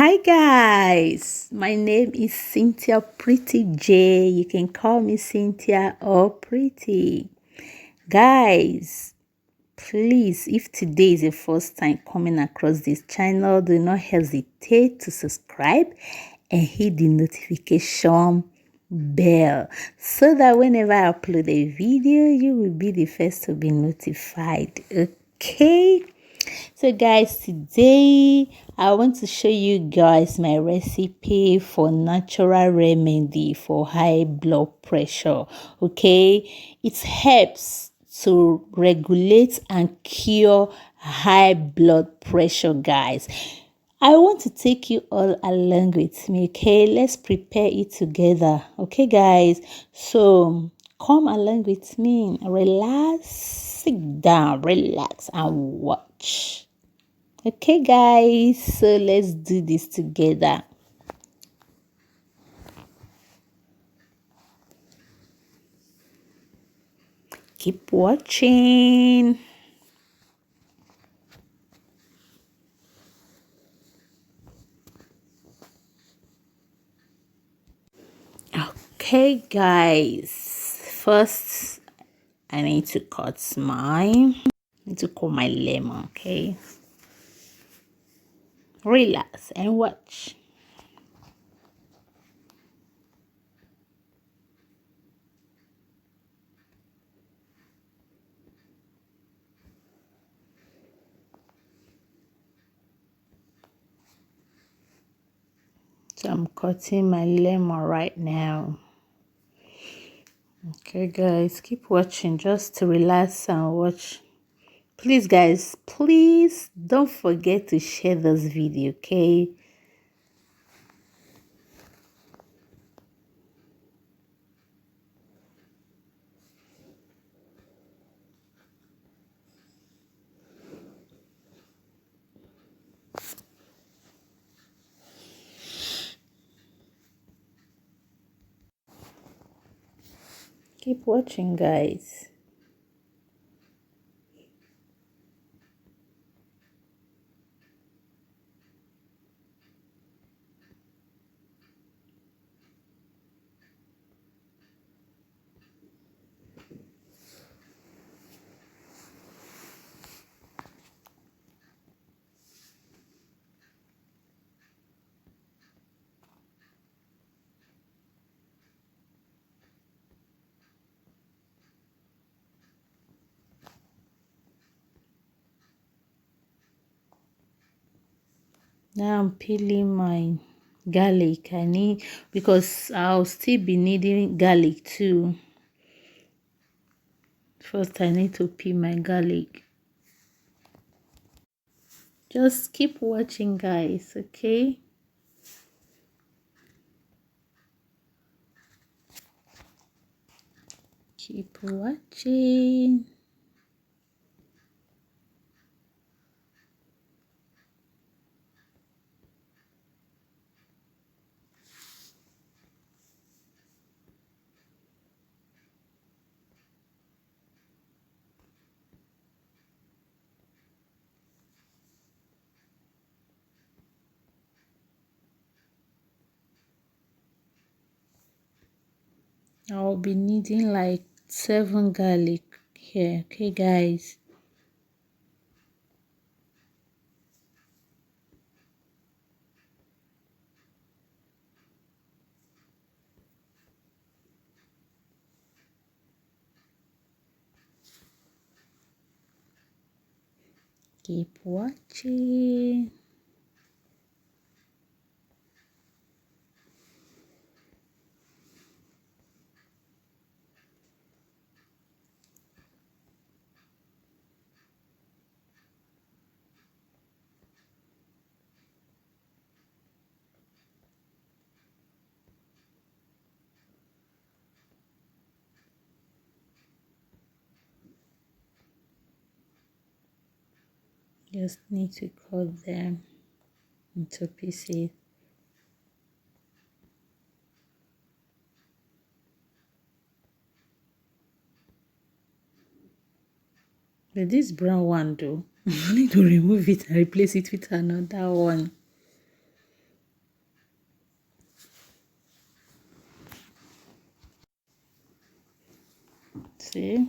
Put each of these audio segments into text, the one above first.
Hi guys, my name is Cynthia Pretty J. You can call me Cynthia or Pretty. Guys, please, if today is your first time coming across this channel, do not hesitate to subscribe and hit the notification bell so that whenever I upload a video, you will be the first to be notified. Okay? So guys, today I want to show you guys my recipe for natural remedy for high blood pressure. Okay, it helps to regulate and cure high blood pressure, guys. I want to take you all along with me. Okay, let's prepare it together. Okay guys, so come along with me, relax, sit down, relax and watch. Okay guys, so let's do this together. Keep watching. Okay guys, first I need to cut mine. I need to cut my lemon. Okay, relax and watch. So I'm cutting my lemon right now. Okay guys, keep watching just to relax and watch. Please guys, please don't forget to share this video. Okay, keep watching guys. Now I'm peeling my garlic. I need, because I'll still be needing garlic too. First I need to peel my garlic. Just keep watching guys, okay? Keep watching. I'll be needing like 7 garlic here, okay guys? Keep watching. Just need to cut them into pieces. But this brown one though, I need to remove it and replace it with another one. See?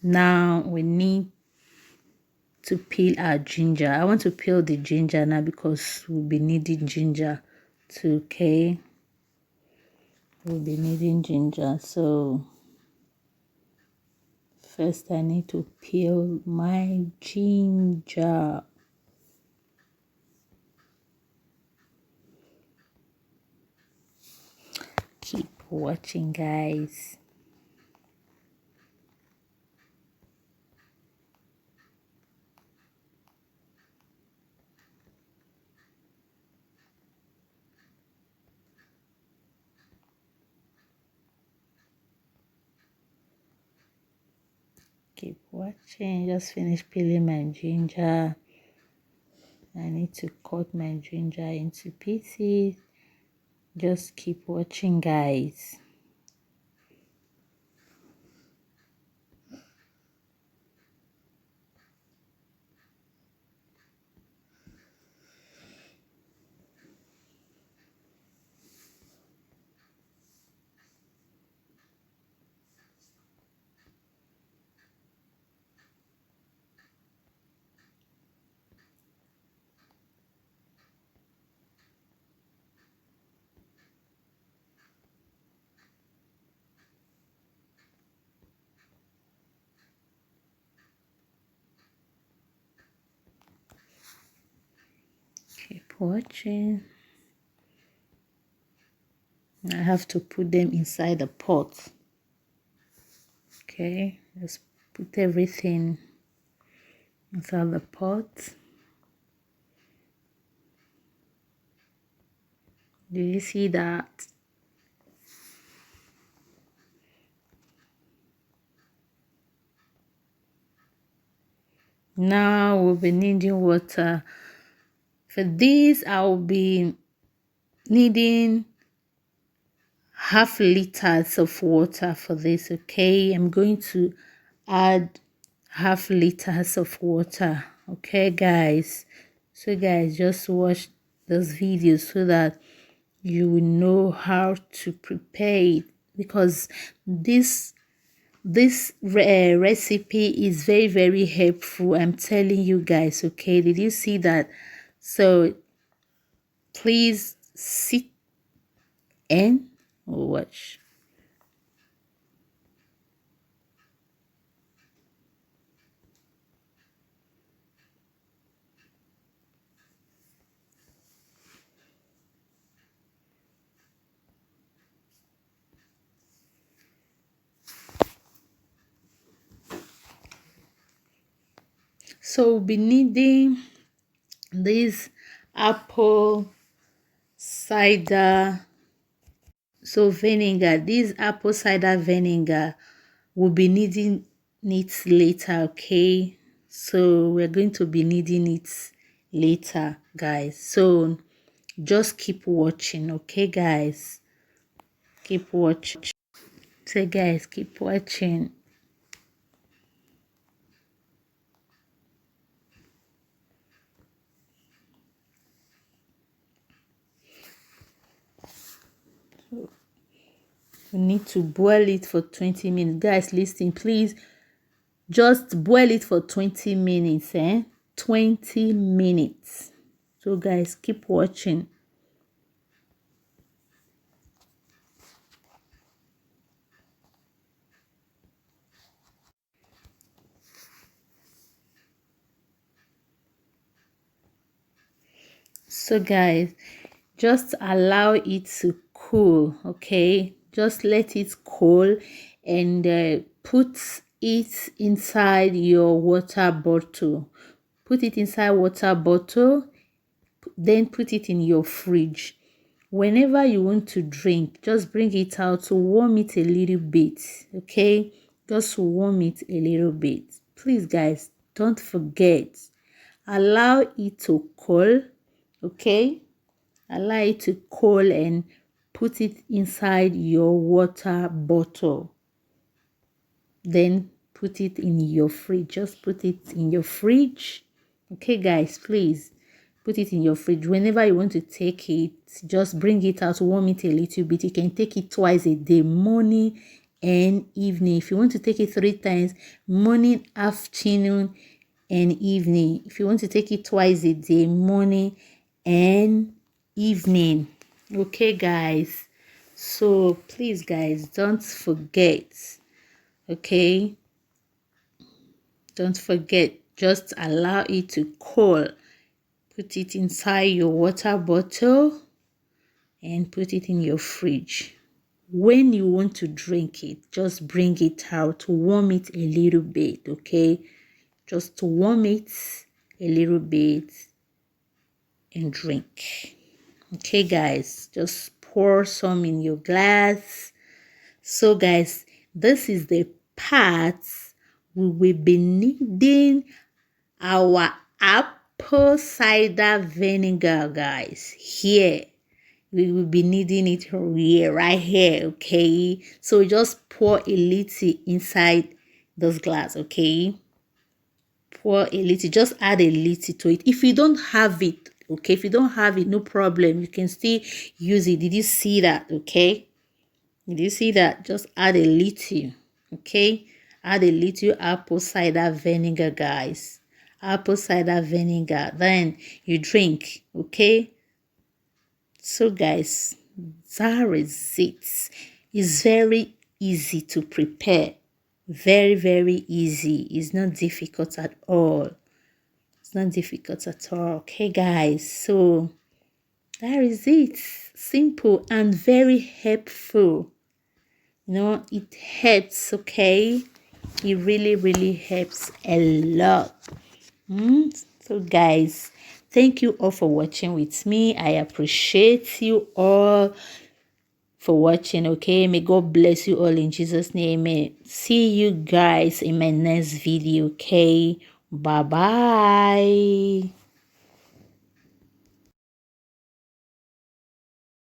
Now we need to peel our ginger. I want to peel the ginger now because we'll be needing ginger too. Okay, we'll be needing ginger. So first I need to peel my ginger. Keep watching, guys. Keep watching. Just finished peeling my ginger. I need to cut my ginger into pieces. Just keep watching, guys. Keep watching. I have to put them inside the pot. Okay, just put everything inside the pot. Do you see that? Now we'll be needing water. For this, I'll be needing half liters of water for this. Okay, I'm going to add half liters of water. Okay, guys. So guys, just watch this video so that you will know how to prepare it, because this recipe is very helpful. I'm telling you guys. Okay, did you see that? So please sit and watch. So we'll be needing this apple cider vinegar. This apple cider vinegar, we'll be needing it later. Okay, so we're going to be needing it later, guys. So just keep watching. Okay, guys, keep watching. So guys, keep watching. You need to boil it for 20 minutes. Guys, listen, please. Just boil it for 20 minutes. 20 minutes. So guys, keep watching. So guys, just allow it to cool. Okay, just let it cool and put it inside your water bottle. Put it inside water bottle, then put it in your fridge. Whenever you want to drink, just bring it out to warm it a little bit. Okay, just warm it a little bit. Please guys, don't forget, allow it to cool. Okay, allow it to cool and put it inside your water bottle, then put it in your fridge. Just put it in your fridge. Okay, guys, please put it in your fridge. Whenever you want to take it, just bring it out, warm it a little bit. You can take it twice a day, morning and evening. If you want to take it 3 times, morning, afternoon, and evening. If you want to take it twice a day, morning and evening. Okay, guys. So please, guys, don't forget. Okay, don't forget. Just allow it to cool. Put it inside your water bottle and put it in your fridge. When you want to drink it, just bring it out, warm it a little bit. Okay, just warm it a little bit and drink. Okay, guys, just pour some in your glass. So guys, this is the part we will be needing our apple cider vinegar, guys. Here we will be needing it here, right here. Okay, so just pour a little inside this glass. Okay, pour a little, just add a little to it. If you don't have it, okay, if you don't have it, no problem, you can still use it. Did you see that? Okay, did you see that? Just add a little. Okay, add a little apple cider vinegar, guys. Apple cider vinegar, then you drink. Okay, so guys, that is it. It's very easy to prepare. Very easy. It's not difficult at all. It's not difficult at all. Okay, guys, so that is it. Simple and very helpful. You know, it helps. Okay, it really helps a lot. So guys, thank you all for watching with me. I appreciate you all for watching. Okay, may God bless you all in Jesus' name. May see you guys in my next video. Okay, bye bye.